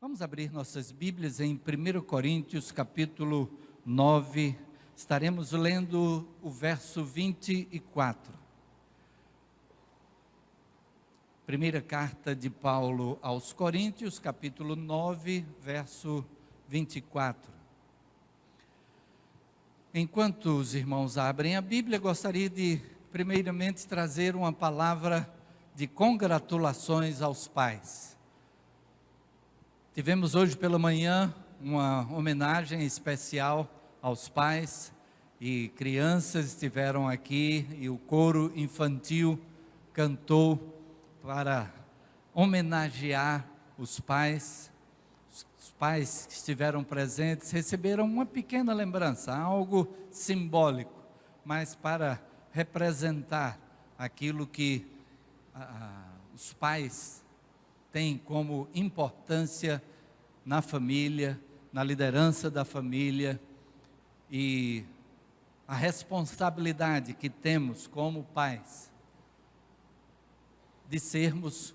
Vamos abrir nossas Bíblias em 1 Coríntios, capítulo 9. Estaremos lendo o verso 24. Primeira carta de Paulo aos Coríntios, capítulo 9, verso 24. Enquanto os irmãos abrem a Bíblia, gostaria de, primeiramente, trazer uma palavra de congratulações aos pais. Tivemos hoje pela manhã uma homenagem especial aos pais e crianças estiveram aqui e o coro infantil cantou para homenagear os pais. Os pais que estiveram presentes receberam uma pequena lembrança, algo simbólico, mas para representar aquilo que os pais têm como importância na família, na liderança da família e a responsabilidade que temos como pais de sermos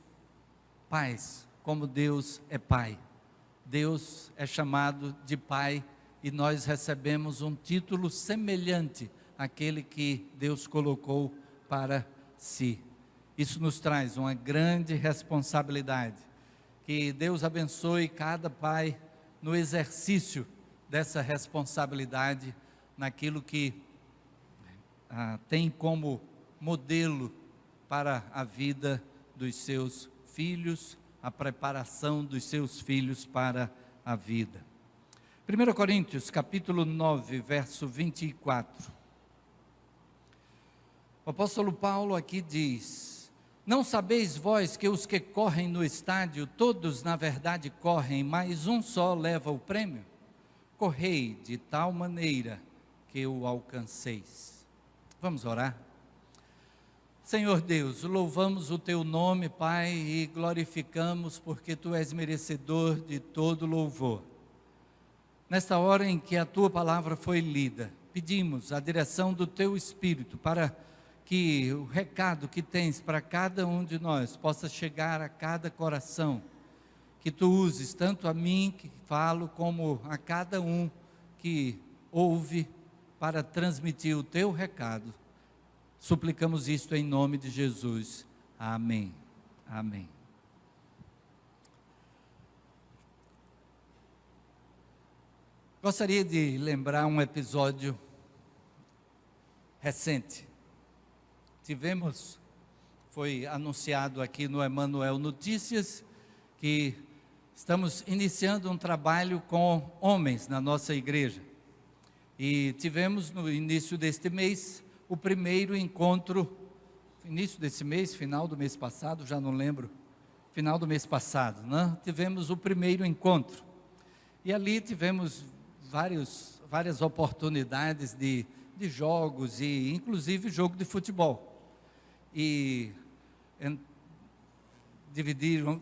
pais, como Deus é pai. Deus é chamado de pai e nós recebemos um título semelhante àquele que Deus colocou para si. Isso nos traz uma grande responsabilidade. Que Deus abençoe cada pai no exercício dessa responsabilidade, naquilo que tem como modelo para a vida dos seus filhos, a preparação dos seus filhos para a vida. 1 Coríntios, capítulo 9, verso 24. O apóstolo Paulo aqui diz: não sabeis vós que os que correm no estádio, todos na verdade correm, mas um só leva o prêmio? Correi de tal maneira que o alcanceis. Vamos orar? Senhor Deus, louvamos o Teu nome, Pai, e glorificamos porque Tu és merecedor de todo louvor. Nesta hora em que a Tua palavra foi lida, pedimos a direção do Teu Espírito para que o recado que tens para cada um de nós possa chegar a cada coração, que Tu uses tanto a mim que falo, como a cada um que ouve, para transmitir o Teu recado. Suplicamos isto em nome de Jesus. Amém. Amém. Gostaria de lembrar um episódio recente. Foi anunciado aqui no Emanuel Notícias, que estamos iniciando um trabalho com homens na nossa igreja. E tivemos no início deste mês, o primeiro encontro, início desse mês, final do mês passado, já não lembro, final do mês passado, né? Tivemos o primeiro encontro. E ali tivemos várias oportunidades de jogos, e inclusive jogo de futebol. E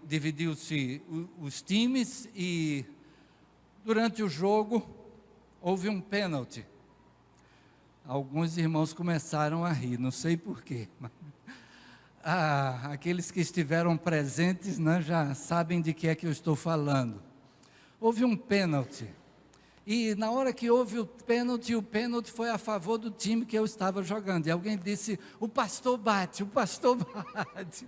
dividiu-se os times e durante o jogo houve um pênalti. Alguns irmãos começaram a rir, não sei porquê. Aqueles que estiveram presentes, né, já sabem de que é que eu estou falando. Houve um pênalti. E na hora que houve o pênalti foi a favor do time que eu estava jogando. E alguém disse: o pastor bate, o pastor bate.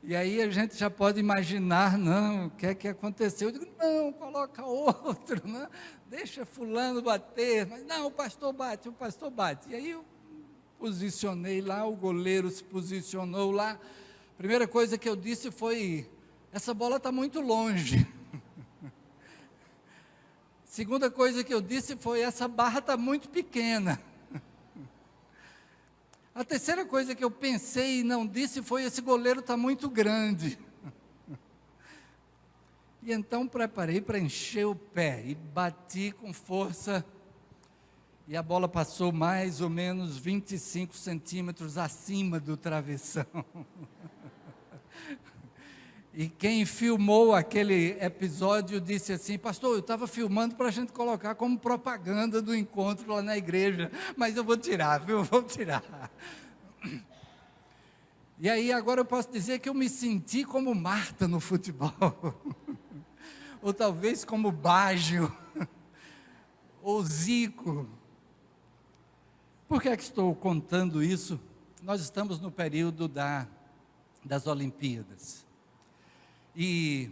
E aí a gente já pode imaginar, não, o que é que aconteceu. Eu digo: não, coloca outro, né? Deixa fulano bater. Mas não, o pastor bate, o pastor bate. E aí eu posicionei lá, o goleiro se posicionou lá. A primeira coisa que eu disse foi: essa bola está muito longe. Segunda coisa que eu disse foi: essa barra está muito pequena. A terceira coisa que eu pensei e não disse foi: esse goleiro está muito grande. E então preparei para encher o pé e bati com força. E a bola passou mais ou menos 25 centímetros acima do travessão. E quem filmou aquele episódio disse assim: pastor, eu estava filmando para a gente colocar como propaganda do encontro lá na igreja, mas eu vou tirar, viu? Vou tirar. E aí agora eu posso dizer que eu me senti como Marta no futebol. ou talvez como Baggio, ou Zico. Por que é que estou contando isso? Nós estamos no período das Olimpíadas. E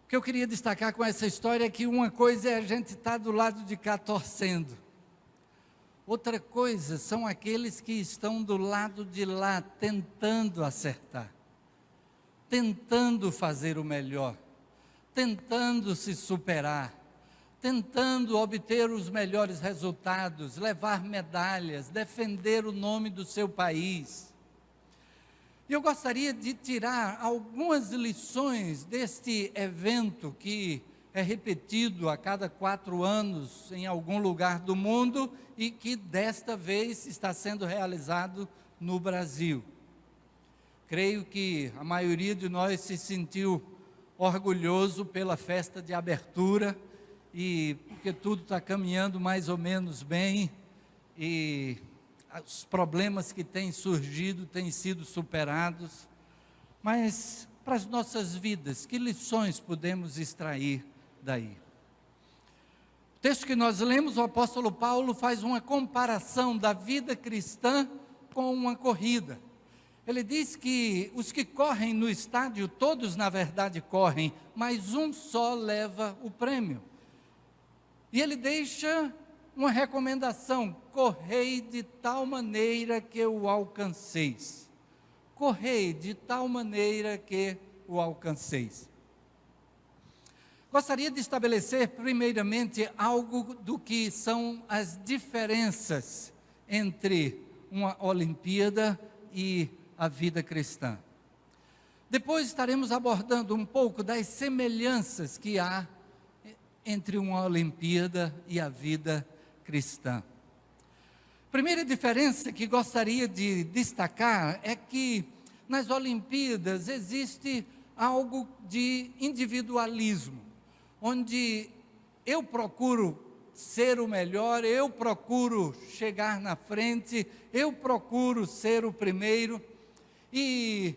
o que eu queria destacar com essa história é que uma coisa é a gente estar do lado de cá torcendo. Outra coisa são aqueles que estão do lado de lá tentando acertar, tentando fazer o melhor, tentando se superar, tentando obter os melhores resultados, levar medalhas, defender o nome do seu país. E eu gostaria de tirar algumas lições deste evento que é repetido a cada 4 anos em algum lugar do mundo e que desta vez está sendo realizado no Brasil. Creio que a maioria de nós se sentiu orgulhoso pela festa de abertura e porque tudo está caminhando mais ou menos bem e os problemas que têm surgido têm sido superados. Mas para as nossas vidas, que lições podemos extrair daí? O texto que nós lemos, o apóstolo Paulo faz uma comparação da vida cristã com uma corrida. Ele diz que os que correm no estádio, todos na verdade correm, mas um só leva o prêmio. E ele deixa uma recomendação: correi de tal maneira que o alcanceis. Correi de tal maneira que o alcanceis. Gostaria de estabelecer primeiramente algo do que são as diferenças entre uma Olimpíada e a vida cristã. Depois estaremos abordando um pouco das semelhanças que há entre uma Olimpíada e a vida cristã. Primeira diferença que gostaria de destacar é que nas Olimpíadas existe algo de individualismo, onde eu procuro ser o melhor, eu procuro chegar na frente, eu procuro ser o primeiro. E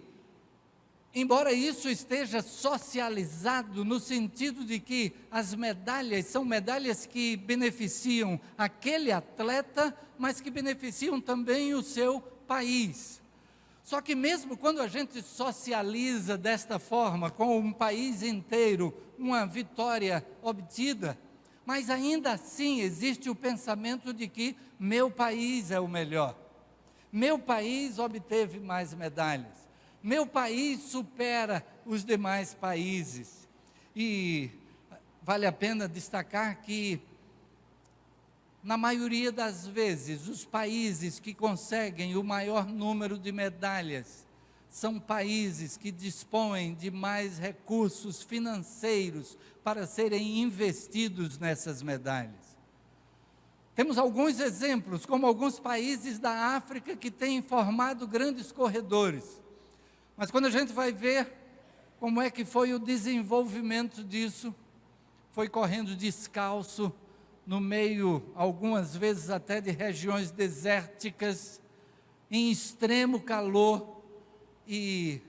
embora isso esteja socializado no sentido de que as medalhas são medalhas que beneficiam aquele atleta, mas que beneficiam também o seu país. Só que mesmo quando a gente socializa desta forma, com um país inteiro, uma vitória obtida, mas ainda assim existe o pensamento de que meu país é o melhor. Meu país obteve mais medalhas. Meu país supera os demais países. E vale a pena destacar que, na maioria das vezes, os países que conseguem o maior número de medalhas são países que dispõem de mais recursos financeiros para serem investidos nessas medalhas. Temos alguns exemplos, como alguns países da África que têm formado grandes corredores. Mas quando a gente vai ver como é que foi o desenvolvimento disso, foi correndo descalço, no meio, algumas vezes até de regiões desérticas, em extremo calor, e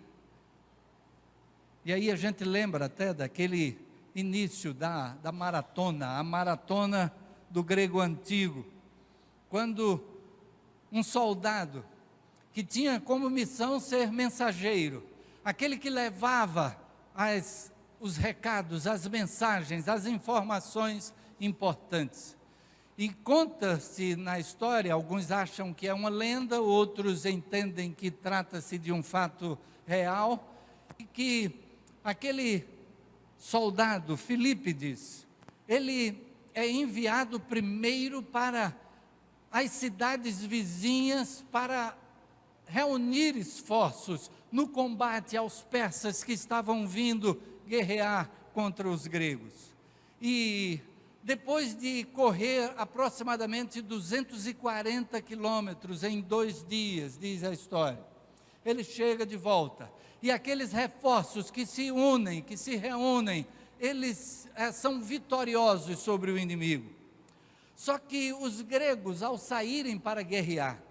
aí a gente lembra até daquele início da maratona, a maratona do grego antigo, quando um soldado que tinha como missão ser mensageiro, aquele que levava os recados, as mensagens, as informações importantes. E conta-se na história, alguns acham que é uma lenda, outros entendem que trata-se de um fato real, e que aquele soldado, Filípides, ele é enviado primeiro para as cidades vizinhas para reunir esforços no combate aos persas que estavam vindo guerrear contra os gregos. E depois de correr aproximadamente 240 quilômetros em 2 dias, diz a história, ele chega de volta. E aqueles reforços que se unem, que se reúnem, eles são vitoriosos sobre o inimigo. Só que os gregos, ao saírem para guerrear,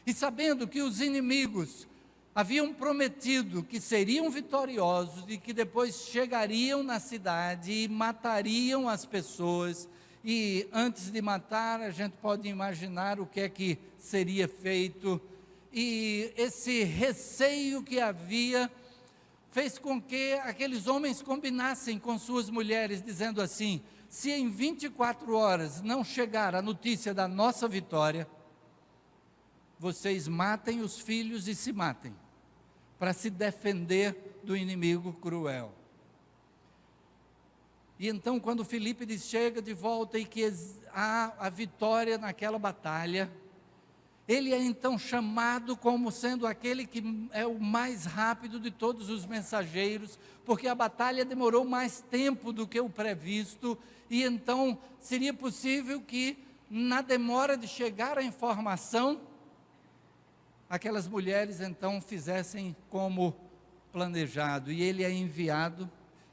e sabendo que os inimigos haviam prometido que seriam vitoriosos e que depois chegariam na cidade e matariam as pessoas. E antes de matar, a gente pode imaginar o que é que seria feito. E esse receio que havia fez com que aqueles homens combinassem com suas mulheres, dizendo assim: se em 24 horas não chegar a notícia da nossa vitória, vocês matem os filhos e se matem, para se defender do inimigo cruel. E então, quando Filipe chega de volta e que há a vitória naquela batalha, ele é então chamado como sendo aquele que é o mais rápido de todos os mensageiros, porque a batalha demorou mais tempo do que o previsto, e então seria possível que, na demora de chegar a informação, aquelas mulheres então fizessem como planejado, e ele é enviado,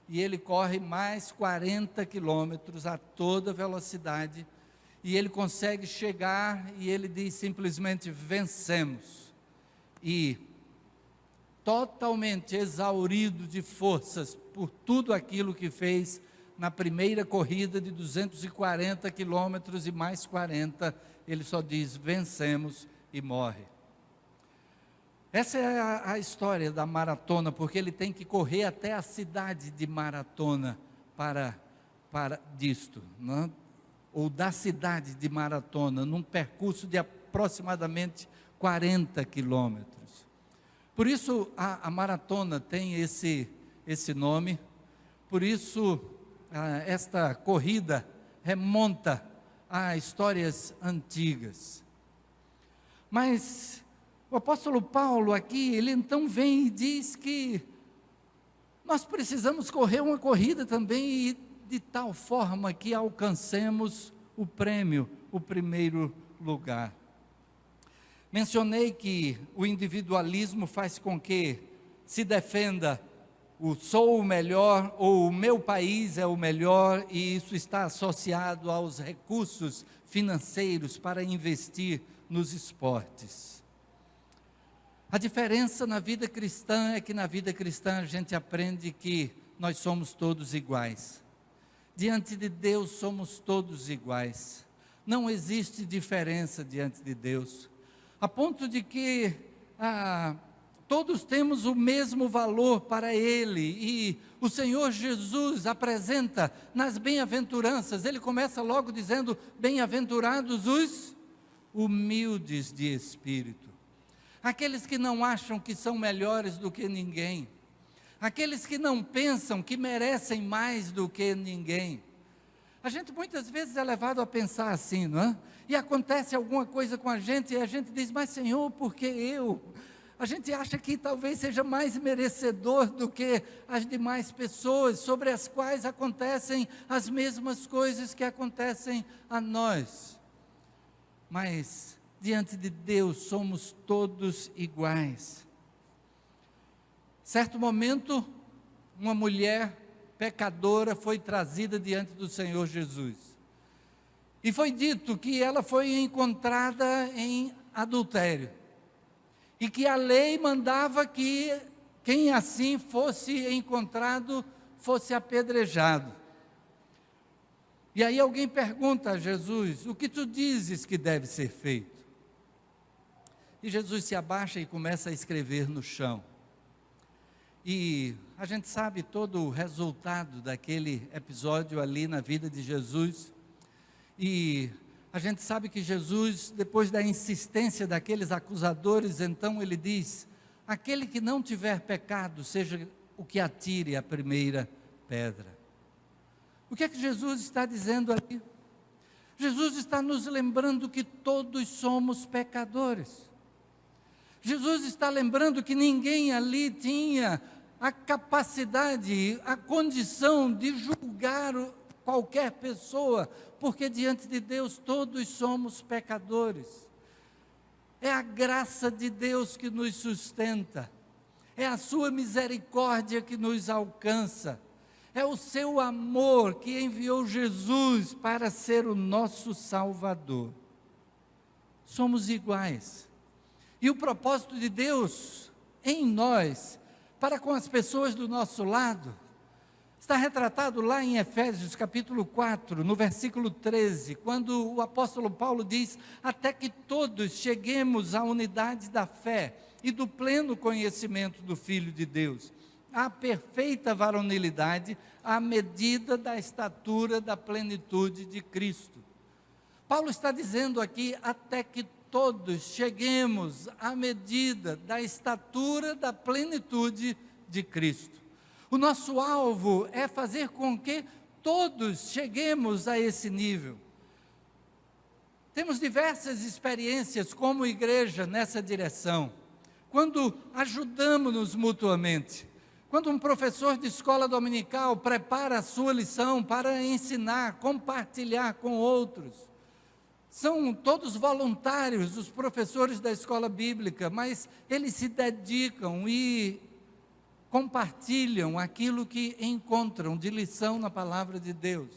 e ele corre mais 40 quilômetros a toda velocidade, e ele consegue chegar, e ele diz simplesmente: vencemos. E totalmente exaurido de forças por tudo aquilo que fez na primeira corrida de 240 quilômetros e mais 40, ele só diz: vencemos, e morre. Essa é a história da maratona, porque ele tem que correr até a cidade de Maratona para disto, não? Ou da cidade de Maratona, num percurso de aproximadamente 40 quilômetros. Por isso a maratona tem esse nome, por isso esta corrida remonta a histórias antigas. Mas o apóstolo Paulo aqui, ele então vem e diz que nós precisamos correr uma corrida também, e de tal forma que alcancemos o prêmio, o primeiro lugar. Mencionei que o individualismo faz com que se defenda o sou o melhor, ou o meu país é o melhor, e isso está associado aos recursos financeiros para investir nos esportes. A diferença na vida cristã é que na vida cristã a gente aprende que nós somos todos iguais. Diante de Deus somos todos iguais. Não existe diferença diante de Deus. A ponto de que todos temos o mesmo valor para Ele. E o Senhor Jesus apresenta nas bem-aventuranças, Ele começa logo dizendo: bem-aventurados os humildes de espírito. Aqueles que não acham que são melhores do que ninguém, aqueles que não pensam que merecem mais do que ninguém. A gente muitas vezes é levado a pensar assim, não é? E acontece alguma coisa com a gente, e a gente diz: mas Senhor, por que eu? A gente acha que talvez seja mais merecedor do que as demais pessoas, sobre as quais acontecem as mesmas coisas que acontecem a nós. Mas diante de Deus somos todos iguais. Certo momento, uma mulher pecadora foi trazida diante do Senhor Jesus. E foi dito que ela foi encontrada em adultério. E que a lei mandava que quem assim fosse encontrado fosse apedrejado. E aí alguém pergunta a Jesus: o que tu dizes que deve ser feito? E Jesus se abaixa e começa a escrever no chão. E a gente sabe todo o resultado daquele episódio ali na vida de Jesus. E a gente sabe que Jesus, depois da insistência daqueles acusadores, então ele diz: aquele que não tiver pecado, seja o que atire a primeira pedra. O que é que Jesus está dizendo ali? Jesus está nos lembrando que todos somos pecadores. Jesus está lembrando que ninguém ali tinha a capacidade, a condição de julgar qualquer pessoa, porque diante de Deus todos somos pecadores. É a graça de Deus que nos sustenta, é a sua misericórdia que nos alcança, é o seu amor que enviou Jesus para ser o nosso Salvador. Somos iguais. E o propósito de Deus em nós, para com as pessoas do nosso lado. Está retratado lá em Efésios capítulo 4, no versículo 13, quando o apóstolo Paulo diz: até que todos cheguemos à unidade da fé e do pleno conhecimento do Filho de Deus, à perfeita varonilidade, à medida da estatura da plenitude de Cristo. Paulo está dizendo aqui: até que todos cheguemos à medida da estatura da plenitude de Cristo. O nosso alvo é fazer com que todos cheguemos a esse nível. Temos diversas experiências como igreja nessa direção. Quando ajudamos-nos mutuamente, quando um professor de escola dominical prepara a sua lição para ensinar, compartilhar com outros. São todos voluntários, os professores da escola bíblica, mas eles se dedicam e compartilham aquilo que encontram de lição na palavra de Deus.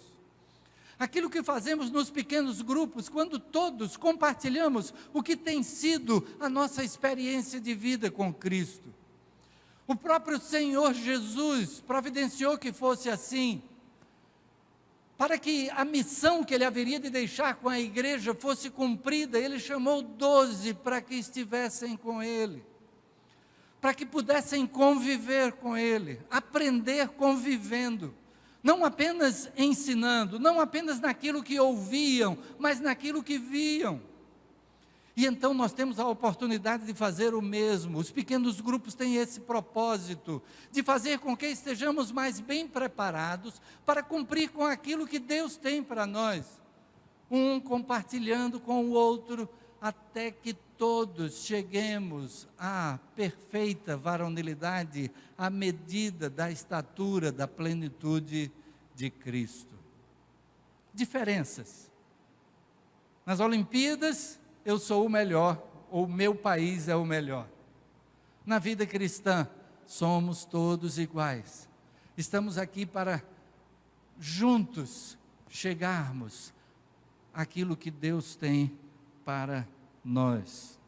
Aquilo que fazemos nos pequenos grupos, quando todos compartilhamos o que tem sido a nossa experiência de vida com Cristo. O próprio Senhor Jesus providenciou que fosse assim, para que a missão que ele haveria de deixar com a igreja fosse cumprida. Ele chamou 12 para que estivessem com ele, para que pudessem conviver com ele, aprender convivendo, não apenas ensinando, não apenas naquilo que ouviam, mas naquilo que viam. E então nós temos a oportunidade de fazer o mesmo. Os pequenos grupos têm esse propósito, de fazer com que estejamos mais bem preparados para cumprir com aquilo que Deus tem para nós. Um compartilhando com o outro, até que todos cheguemos à perfeita varonilidade, à medida da estatura da plenitude de Cristo. Diferenças. Nas Olimpíadas, eu sou o melhor, ou o meu país é o melhor. Na vida cristã, somos todos iguais. Estamos aqui para juntos chegarmos àquilo que Deus tem para nós.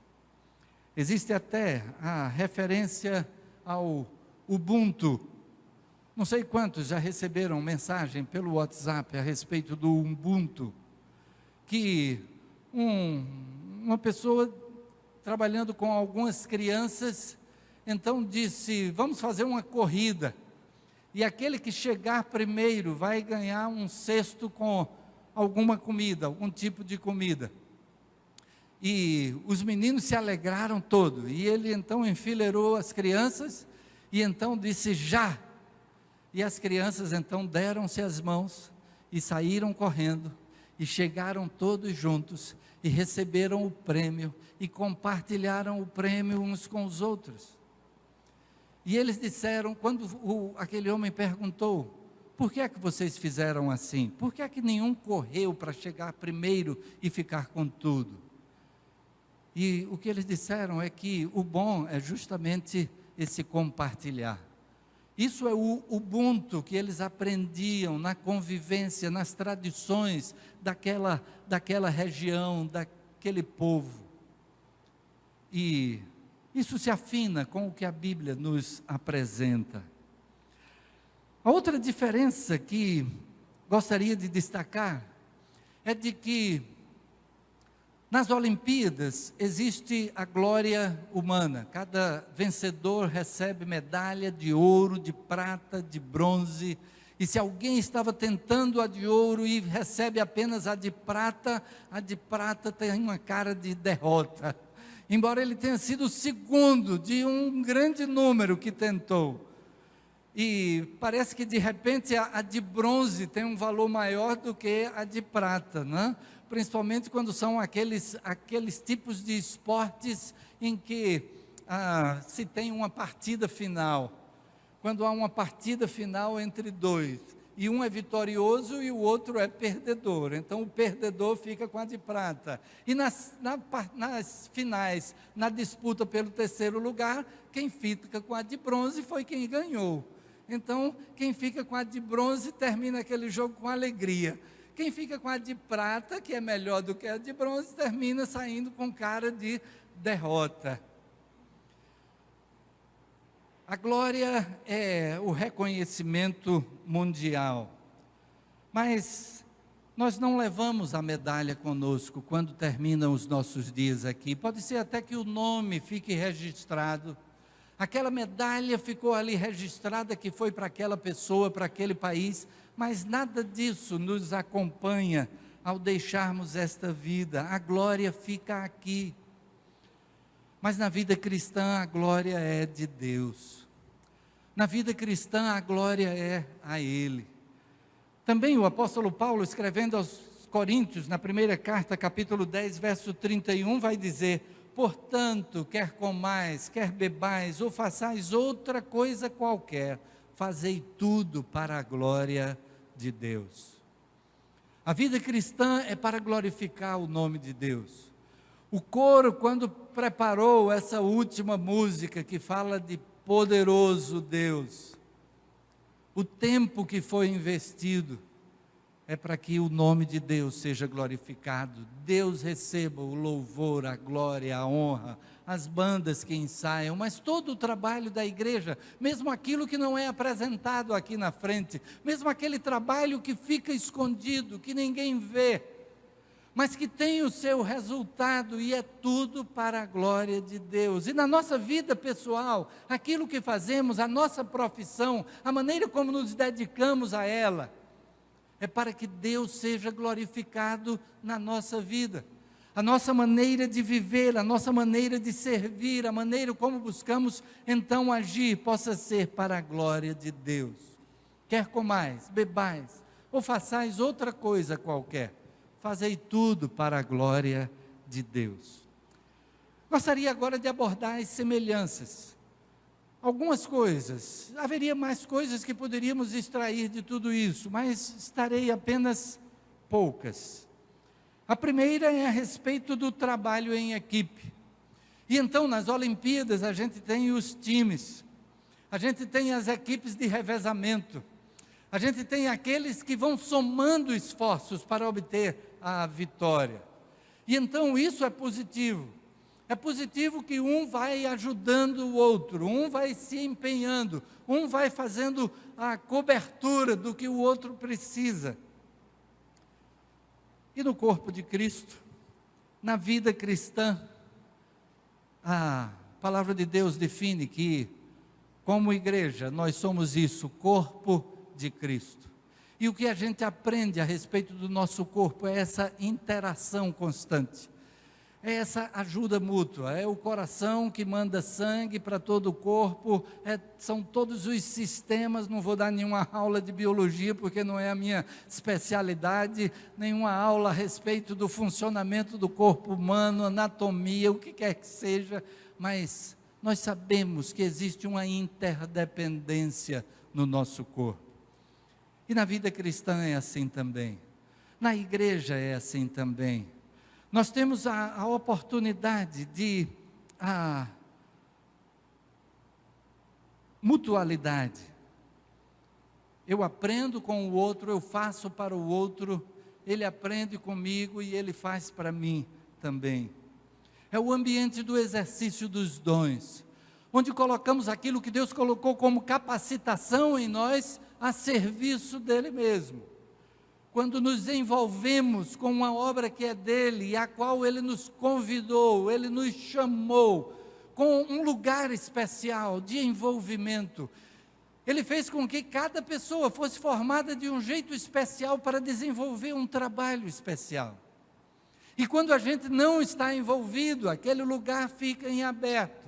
Existe até a referência ao Ubuntu. Não sei quantos já receberam mensagem pelo WhatsApp a respeito do Ubuntu, que uma pessoa trabalhando com algumas crianças, então disse: vamos fazer uma corrida, e aquele que chegar primeiro vai ganhar um cesto com alguma comida, algum tipo de comida. E os meninos se alegraram todo, e ele então enfileirou as crianças, e então disse: já! E as crianças então deram-se as mãos, e saíram correndo, e chegaram todos juntos, e receberam o prêmio, e compartilharam o prêmio uns com os outros. E eles disseram, quando aquele homem perguntou: por que é que vocês fizeram assim? Por que é que nenhum correu para chegar primeiro e ficar com tudo? E o que eles disseram é que o bom é justamente esse compartilhar. Isso é o Ubuntu que eles aprendiam na convivência, nas tradições daquela região, daquele povo. E isso se afina com o que a Bíblia nos apresenta. A outra diferença que gostaria de destacar é de que nas Olimpíadas existe a glória humana. Cada vencedor recebe medalha de ouro, de prata, de bronze. E se alguém estava tentando a de ouro e recebe apenas a de prata tem uma cara de derrota. Embora ele tenha sido o segundo de um grande número que tentou. E parece que de repente a de bronze tem um valor maior do que a de prata, né? Principalmente quando são aqueles tipos de esportes em que se tem uma partida final. Quando há uma partida final entre dois, e um é vitorioso e o outro é perdedor, então o perdedor fica com a de prata. E nas finais, na disputa pelo terceiro lugar, quem fica com a de bronze foi quem ganhou. Então, quem fica com a de bronze termina aquele jogo com alegria. Quem fica com a de prata, que é melhor do que a de bronze, termina saindo com cara de derrota. A glória é o reconhecimento mundial, mas nós não levamos a medalha conosco quando terminam os nossos dias aqui. Pode ser até que o nome fique registrado, aquela medalha ficou ali registrada que foi para aquela pessoa, para aquele país, mas nada disso nos acompanha ao deixarmos esta vida. A glória fica aqui. Mas na vida cristã a glória é de Deus. Na vida cristã a glória é a Ele. Também o apóstolo Paulo, escrevendo aos Coríntios, na primeira carta, capítulo 10, verso 31, vai dizer: portanto, quer comais, quer bebais, ou façais outra coisa qualquer, fazei tudo para a glória de Deus. A vida cristã é para glorificar o nome de Deus. O coro, quando preparou essa última música que fala de poderoso Deus, o tempo que foi investido é para que o nome de Deus seja glorificado. Deus receba o louvor, a glória, a honra, as bandas que ensaiam, mas todo o trabalho da igreja, mesmo aquilo que não é apresentado aqui na frente, mesmo aquele trabalho que fica escondido, que ninguém vê, mas que tem o seu resultado, e é tudo para a glória de Deus. E na nossa vida pessoal, aquilo que fazemos, a nossa profissão, a maneira como nos dedicamos a ela, é para que Deus seja glorificado na nossa vida. A nossa maneira de viver, a nossa maneira de servir, a maneira como buscamos então agir, possa ser para a glória de Deus. Quer comais, bebais, ou façais outra coisa qualquer, fazei tudo para a glória de Deus. Gostaria agora de abordar as semelhanças. Algumas coisas, haveria mais coisas que poderíamos extrair de tudo isso, mas estarei apenas poucas. A primeira é a respeito do trabalho em equipe. E então nas Olimpíadas a gente tem os times, a gente tem as equipes de revezamento, a gente tem aqueles que vão somando esforços para obter a vitória. E então isso é positivo. É positivo que um vai ajudando o outro, um vai se empenhando, um vai fazendo a cobertura do que o outro precisa. E no corpo de Cristo, na vida cristã, a palavra de Deus define que, como igreja, nós somos isso, corpo de Cristo. E o que a gente aprende a respeito do nosso corpo é essa interação constante. É essa ajuda mútua, é o coração que manda sangue para todo o corpo, são todos os sistemas. Não vou dar nenhuma aula de biologia, porque não é a minha especialidade, nenhuma aula a respeito do funcionamento do corpo humano, anatomia, o que quer que seja, mas nós sabemos que existe uma interdependência no nosso corpo. E na vida cristã é assim também, na igreja é assim também. Nós temos a oportunidade de mutualidade. Eu aprendo com o outro, eu faço para o outro, ele aprende comigo e ele faz para mim também. É o ambiente do exercício dos dons, onde colocamos aquilo que Deus colocou como capacitação em nós a serviço dele mesmo. Quando nos envolvemos com uma obra que é dele, e a qual ele nos convidou, ele nos chamou, com um lugar especial de envolvimento, ele fez com que cada pessoa fosse formada de um jeito especial para desenvolver um trabalho especial. E quando a gente não está envolvido, aquele lugar fica em aberto.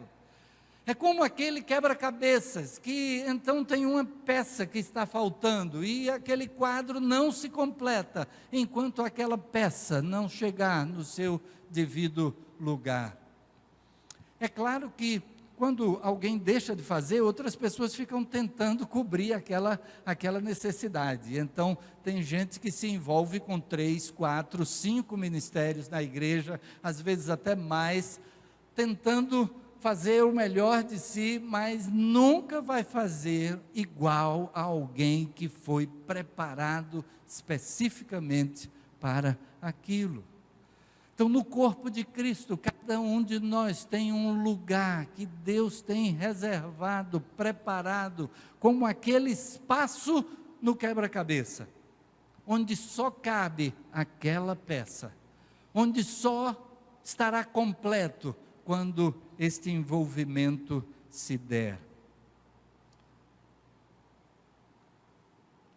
É como aquele quebra-cabeças, que então tem uma peça que está faltando, e aquele quadro não se completa, enquanto aquela peça não chegar no seu devido lugar. É claro que quando alguém deixa de fazer, outras pessoas ficam tentando cobrir aquela necessidade. Então, tem gente que se envolve com 3, 4, 5 ministérios na igreja, às vezes até mais, tentando fazer o melhor de si, mas nunca vai fazer igual a alguém que foi preparado especificamente para aquilo. Então, no corpo de Cristo, cada um de nós tem um lugar que Deus tem reservado, preparado, como aquele espaço no quebra-cabeça, onde só cabe aquela peça, onde só estará completo quando este envolvimento se der.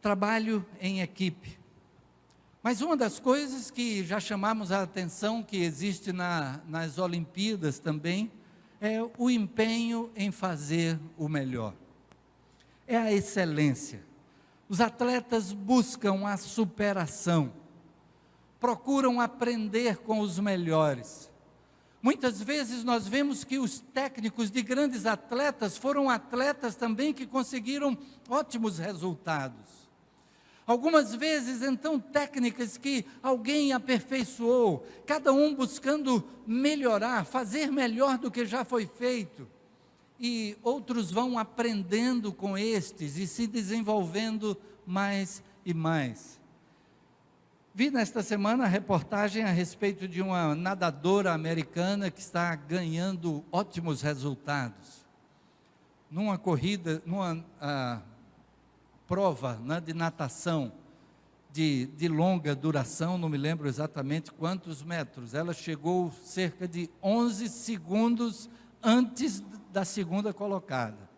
Trabalho em equipe. Mas uma das coisas que já chamamos a atenção, que existe nas Olimpíadas também, é o empenho em fazer o melhor. É a excelência. Os atletas buscam a superação, procuram aprender com os melhores. Muitas vezes nós vemos que os técnicos de grandes atletas foram atletas também que conseguiram ótimos resultados. Algumas vezes, então, técnicas que alguém aperfeiçoou, cada um buscando melhorar, fazer melhor do que já foi feito. E outros vão aprendendo com estes e se desenvolvendo mais e mais. Vi nesta semana a reportagem a respeito de uma nadadora americana que está ganhando ótimos resultados. Numa corrida, prova, né, de natação de longa duração, não me lembro exatamente quantos metros, ela chegou cerca de 11 segundos antes da segunda colocada.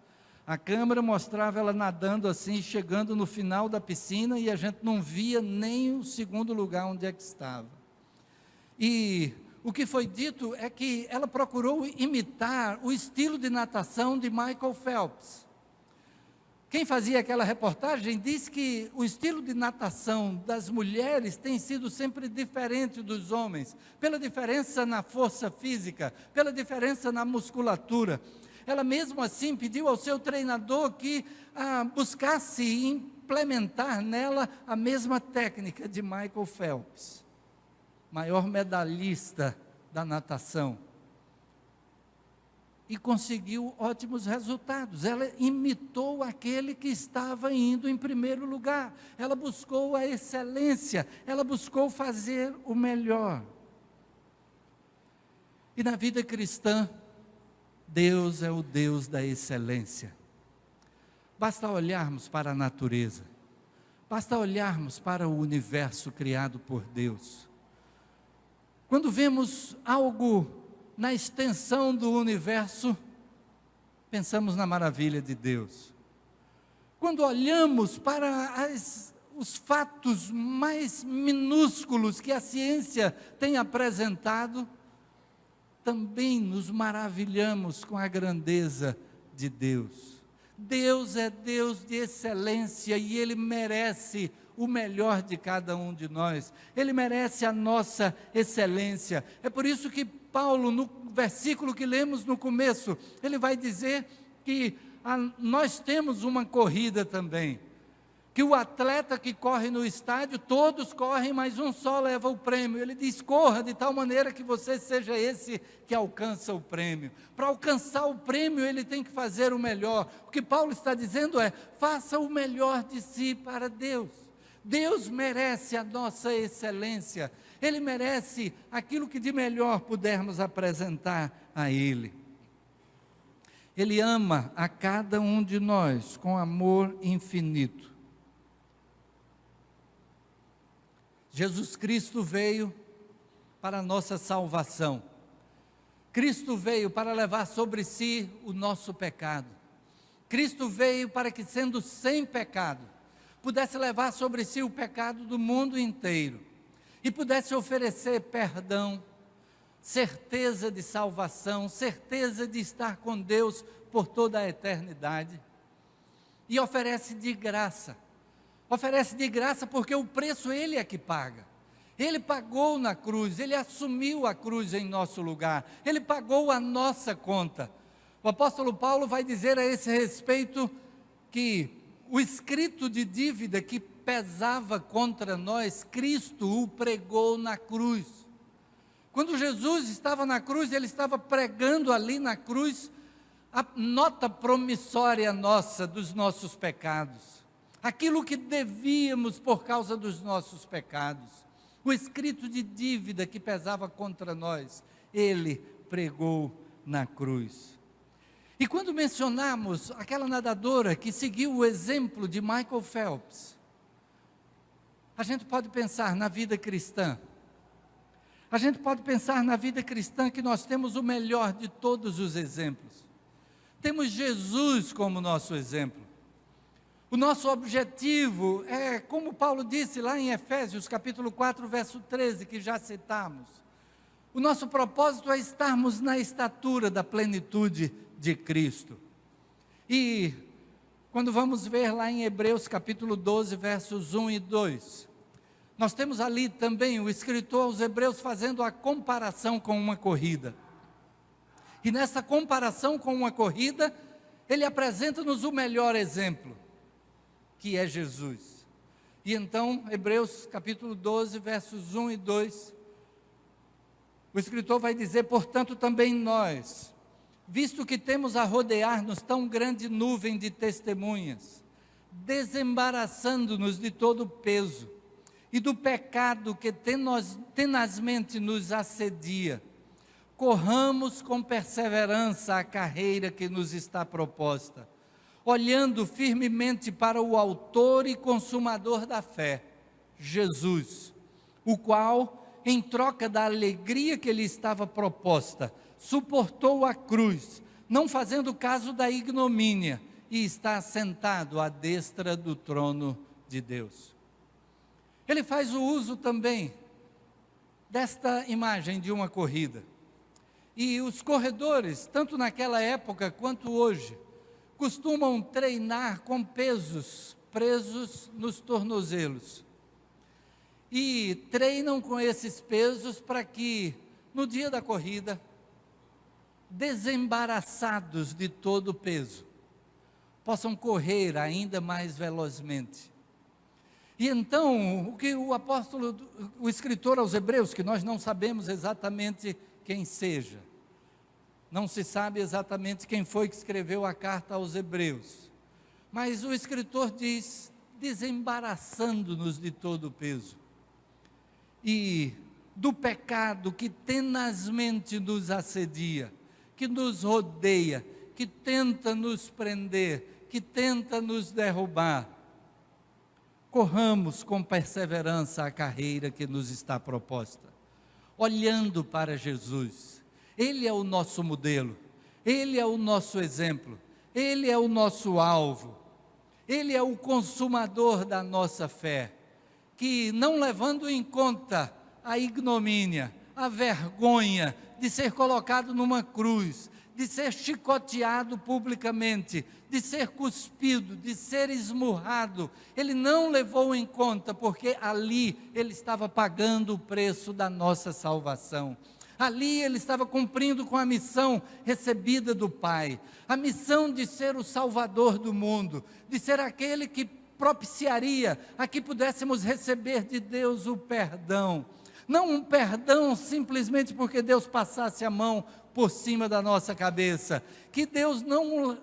A câmera mostrava ela nadando assim, chegando no final da piscina, e a gente não via nem o segundo lugar onde é que estava. E o que foi dito é que ela procurou imitar o estilo de natação de Michael Phelps. Quem fazia aquela reportagem disse que o estilo de natação das mulheres tem sido sempre diferente dos homens, pela diferença na força física, pela diferença na musculatura. Ela mesmo assim pediu ao seu treinador que buscasse implementar nela a mesma técnica de Michael Phelps, maior medalhista da natação. E conseguiu ótimos resultados. Ela imitou aquele que estava indo em primeiro lugar. Ela buscou a excelência, ela buscou fazer o melhor. E na vida cristã, Deus é o Deus da excelência. Basta olharmos para a natureza, basta olharmos para o universo criado por Deus. Quando vemos algo na extensão do universo, pensamos na maravilha de Deus. Quando olhamos para os fatos mais minúsculos que a ciência tem apresentado, também nos maravilhamos com a grandeza de Deus. Deus é Deus de excelência e Ele merece o melhor de cada um de nós. Ele merece a nossa excelência. É por isso que Paulo, no versículo que lemos no começo, ele vai dizer que nós temos uma corrida também, que o atleta que corre no estádio, todos correm, mas um só leva o prêmio. Ele diz: corra de tal maneira que você seja esse que alcança o prêmio. Para alcançar o prêmio, ele tem que fazer o melhor. O que Paulo está dizendo é: faça o melhor de si para Deus. Deus merece a nossa excelência, Ele merece aquilo que de melhor pudermos apresentar a Ele. Ele ama a cada um de nós com amor infinito. Jesus Cristo veio para a nossa salvação. Cristo veio para levar sobre si o nosso pecado. Cristo veio para que, sendo sem pecado, pudesse levar sobre si o pecado do mundo inteiro e pudesse oferecer perdão, certeza de salvação, certeza de estar com Deus por toda a eternidade. E oferece de graça porque o preço Ele é que paga. Ele pagou na cruz, Ele assumiu a cruz em nosso lugar, Ele pagou a nossa conta. O apóstolo Paulo vai dizer a esse respeito que o escrito de dívida que pesava contra nós, Cristo o pregou na cruz. Quando Jesus estava na cruz, Ele estava pregando ali na cruz a nota promissória nossa dos nossos pecados, aquilo que devíamos por causa dos nossos pecados. o escrito de dívida que pesava contra nós, Ele pregou na cruz. E quando mencionamos aquela nadadora que seguiu o exemplo de Michael Phelps, a gente pode pensar na vida cristã. A gente pode pensar na vida cristã que nós temos o melhor de todos os exemplos. Temos Jesus como nosso exemplo. O nosso objetivo é, como Paulo disse lá em Efésios, capítulo 4, verso 13, que já citamos. O nosso propósito é estarmos na estatura da plenitude de Cristo. E quando vamos ver lá em Hebreus, capítulo 12, versos 1 e 2, nós temos ali também o escritor aos Hebreus fazendo a comparação com uma corrida. E nessa comparação com uma corrida, ele apresenta-nos o melhor exemplo, que é Jesus. E então, Hebreus capítulo 12, versos 1 e 2, o escritor vai dizer: portanto também nós, visto que temos a rodear-nos tão grande nuvem de testemunhas, desembaraçando-nos de todo o peso, e do pecado que tenazmente nos assedia, corramos com perseverança a carreira que nos está proposta, olhando firmemente para o autor e consumador da fé, Jesus, o qual, em troca da alegria que lhe estava proposta, suportou a cruz, não fazendo caso da ignomínia, e está sentado à destra do trono de Deus. Ele faz o uso também desta imagem de uma corrida. E os corredores, tanto naquela época quanto hoje, costumam treinar com pesos presos nos tornozelos. E treinam com esses pesos para que, no dia da corrida, desembaraçados de todo o peso, possam correr ainda mais velozmente. E então, o que o apóstolo, o escritor aos Hebreus, que nós não sabemos exatamente quem seja, não se sabe exatamente quem foi que escreveu a carta aos Hebreus, mas o escritor diz: desembaraçando-nos de todo o peso, e do pecado que tenazmente nos assedia, que nos rodeia, que tenta nos prender, que tenta nos derrubar, corramos com perseverança a carreira que nos está proposta, olhando para Jesus. Ele é o nosso modelo, Ele é o nosso exemplo, Ele é o nosso alvo, Ele é o consumador da nossa fé, que não levando em conta a ignomínia, a vergonha de ser colocado numa cruz, de ser chicoteado publicamente, de ser cuspido, de ser esmurrado, ele não levou em conta, porque ali ele estava pagando o preço da nossa salvação. Ali ele estava cumprindo com a missão recebida do Pai, a missão de ser o Salvador do mundo, de ser aquele que propiciaria a que pudéssemos receber de Deus o perdão. Não um perdão simplesmente porque Deus passasse a mão por cima da nossa cabeça, que Deus não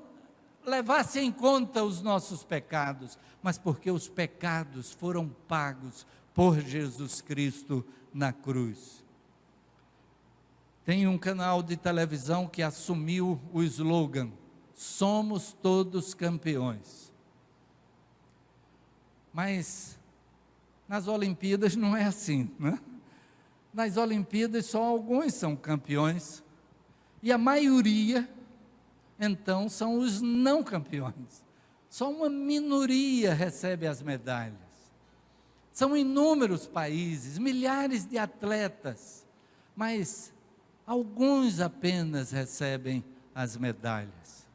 levasse em conta os nossos pecados, mas porque os pecados foram pagos por Jesus Cristo na cruz. Tem um canal de televisão que assumiu o slogan: somos todos campeões. Mas nas Olimpíadas não é assim, né? Nas Olimpíadas só alguns são campeões, e a maioria, então, são os não campeões. Só uma minoria recebe as medalhas. São inúmeros países, milhares de atletas, mas alguns apenas recebem as medalhas.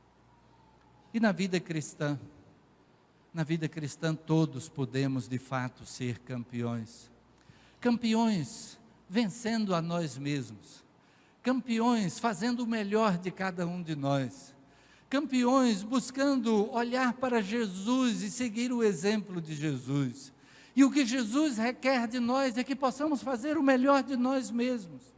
E na vida cristã todos podemos de fato ser campeões. Campeões vencendo a nós mesmos. Campeões fazendo o melhor de cada um de nós. Campeões buscando olhar para Jesus e seguir o exemplo de Jesus. E o que Jesus requer de nós é que possamos fazer o melhor de nós mesmos.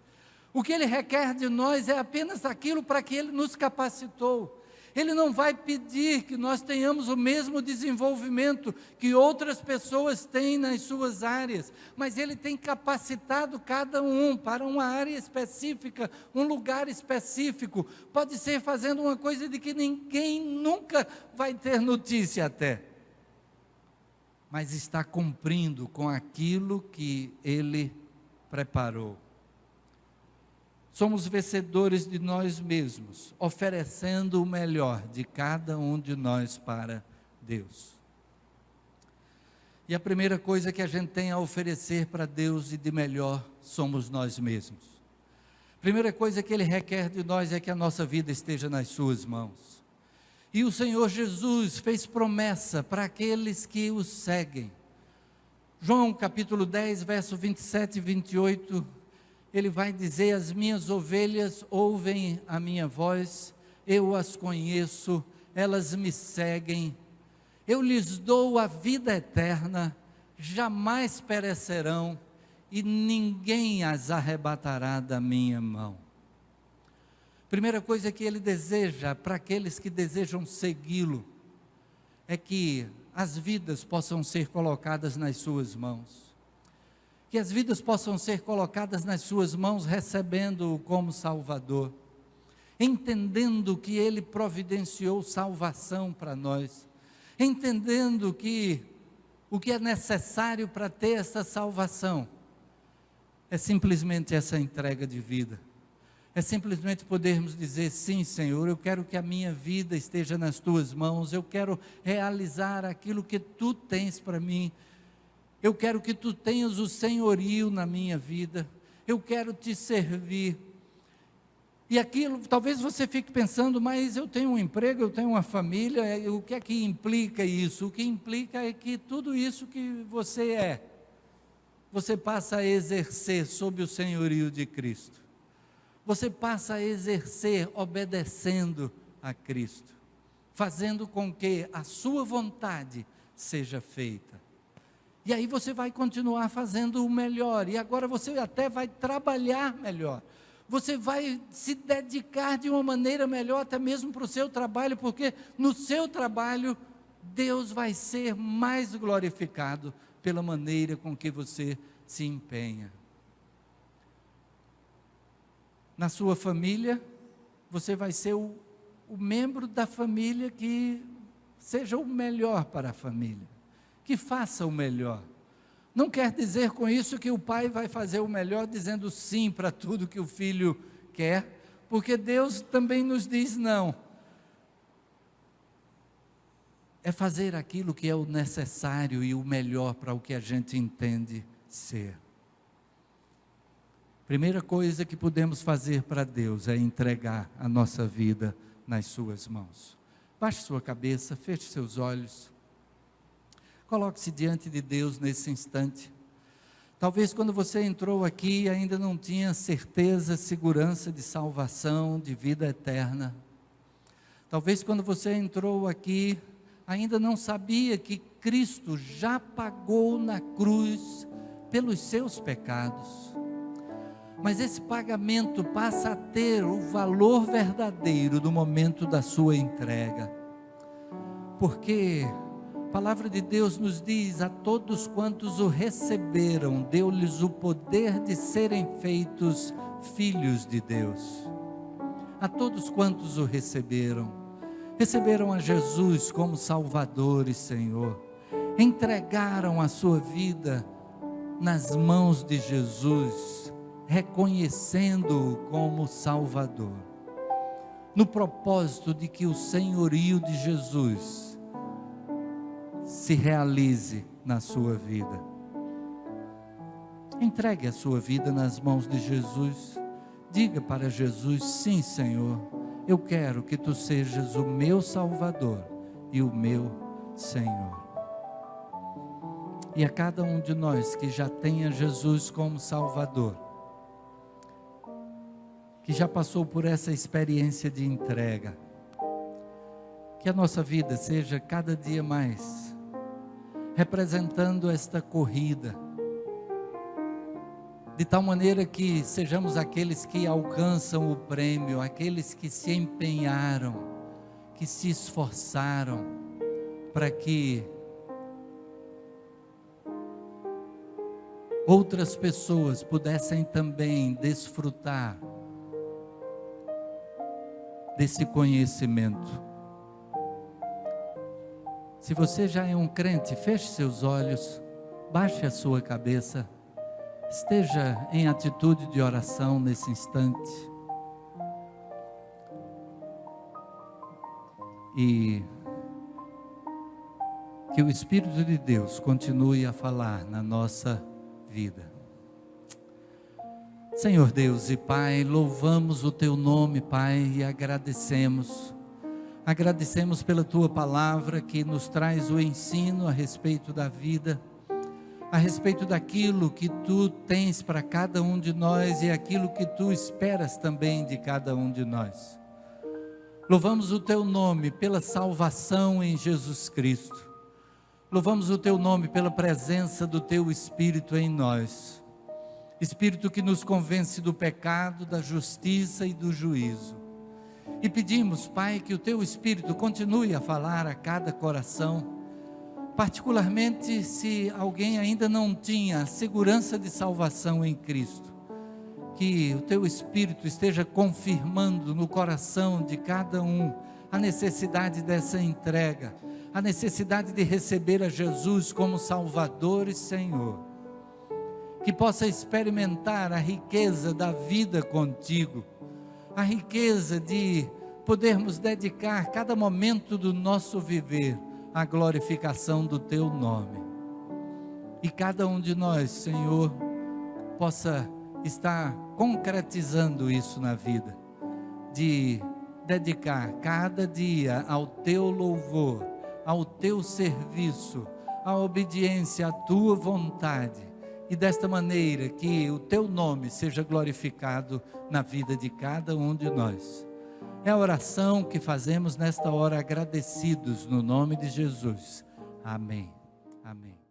O que Ele requer de nós é apenas aquilo para que Ele nos capacitou. Ele não vai pedir que nós tenhamos o mesmo desenvolvimento que outras pessoas têm nas suas áreas, mas Ele tem capacitado cada um para uma área específica, um lugar específico. Pode ser fazendo uma coisa de que ninguém nunca vai ter notícia até, mas está cumprindo com aquilo que Ele preparou. Somos vencedores de nós mesmos, oferecendo o melhor de cada um de nós para Deus. E a primeira coisa que a gente tem a oferecer para Deus e de melhor somos nós mesmos. A primeira coisa que Ele requer de nós é que a nossa vida esteja nas suas mãos. E o Senhor Jesus fez promessa para aqueles que o seguem. João capítulo 10, verso 27 e 28, Ele vai dizer: as minhas ovelhas ouvem a minha voz, eu as conheço, elas me seguem, eu lhes dou a vida eterna, jamais perecerão, e ninguém as arrebatará da minha mão. Primeira coisa que Ele deseja para aqueles que desejam segui-lo, é que as vidas possam ser colocadas nas suas mãos. Que as vidas possam ser colocadas nas suas mãos, recebendo-o como Salvador, entendendo que Ele providenciou salvação para nós, entendendo que o que é necessário para ter essa salvação é simplesmente essa entrega de vida, é simplesmente podermos dizer: sim, Senhor, eu quero que a minha vida esteja nas Tuas mãos, eu quero realizar aquilo que Tu tens para mim, eu quero que Tu tenhas o senhorio na minha vida, eu quero Te servir. E aquilo, talvez você fique pensando: mas eu tenho um emprego, eu tenho uma família, o que é que implica isso? O que implica é que tudo isso que você é, você passa a exercer sob o senhorio de Cristo. Você passa a exercer obedecendo a Cristo, fazendo com que a sua vontade seja feita. E aí você vai continuar fazendo o melhor, e agora você até vai trabalhar melhor, você vai se dedicar de uma maneira melhor, até mesmo para o seu trabalho, porque no seu trabalho, Deus vai ser mais glorificado pela maneira com que você se empenha. Na sua família, você vai ser o membro da família que seja o melhor para a família, que faça o melhor. Não quer dizer com isso que o pai vai fazer o melhor dizendo sim para tudo que o filho quer, porque Deus também nos diz não. É fazer aquilo que é o necessário e o melhor para o que a gente entende ser. Primeira coisa que podemos fazer para Deus é entregar a nossa vida nas suas mãos. Baixe sua cabeça, feche seus olhos. Coloque-se diante de Deus nesse instante. Talvez quando você entrou aqui ainda não tinha certeza, segurança de salvação, de vida eterna. Talvez quando você entrou aqui ainda não sabia que Cristo já pagou na cruz pelos seus pecados. Mas esse pagamento passa a ter o valor verdadeiro no momento da sua entrega. Porque a palavra de Deus nos diz: a todos quantos o receberam, deu-lhes o poder de serem feitos filhos de Deus. A todos quantos o receberam a Jesus como Salvador e Senhor, entregaram a sua vida nas mãos de Jesus, reconhecendo-o como Salvador, no propósito de que o senhorio de Jesus se realize na sua vida. Entregue a sua vida nas mãos de Jesus, diga para Jesus: sim, Senhor, eu quero que Tu sejas o meu Salvador e o meu Senhor. E a cada um de nós que já tenha Jesus como Salvador, que já passou por essa experiência de entrega, que a nossa vida seja cada dia mais representando esta corrida, de tal maneira que sejamos aqueles que alcançam o prêmio, aqueles que se empenharam, que se esforçaram para que outras pessoas pudessem também desfrutar desse conhecimento. Se você já é um crente, feche seus olhos, baixe a sua cabeça, esteja em atitude de oração nesse instante. E que o Espírito de Deus continue a falar na nossa vida. Senhor Deus e Pai, louvamos o Teu nome, Pai, e agradecemos pela Tua palavra que nos traz o ensino a respeito da vida, a respeito daquilo que Tu tens para cada um de nós e aquilo que Tu esperas também de cada um de nós. Louvamos o Teu nome pela salvação em Jesus Cristo. Louvamos o Teu nome pela presença do Teu Espírito em nós. Espírito que nos convence do pecado, da justiça e do juízo. E pedimos, Pai, que o Teu Espírito continue a falar a cada coração, particularmente se alguém ainda não tinha segurança de salvação em Cristo. Que o Teu Espírito esteja confirmando no coração de cada um a necessidade dessa entrega, a necessidade de receber a Jesus como Salvador e Senhor. Que possa experimentar a riqueza da vida contigo, a riqueza de podermos dedicar cada momento do nosso viver à glorificação do Teu nome. E cada um de nós, Senhor, possa estar concretizando isso na vida, de dedicar cada dia ao Teu louvor, ao Teu serviço, à obediência à Tua vontade, e desta maneira que o Teu nome seja glorificado na vida de cada um de nós. É a oração que fazemos nesta hora agradecidos no nome de Jesus. Amém. Amém.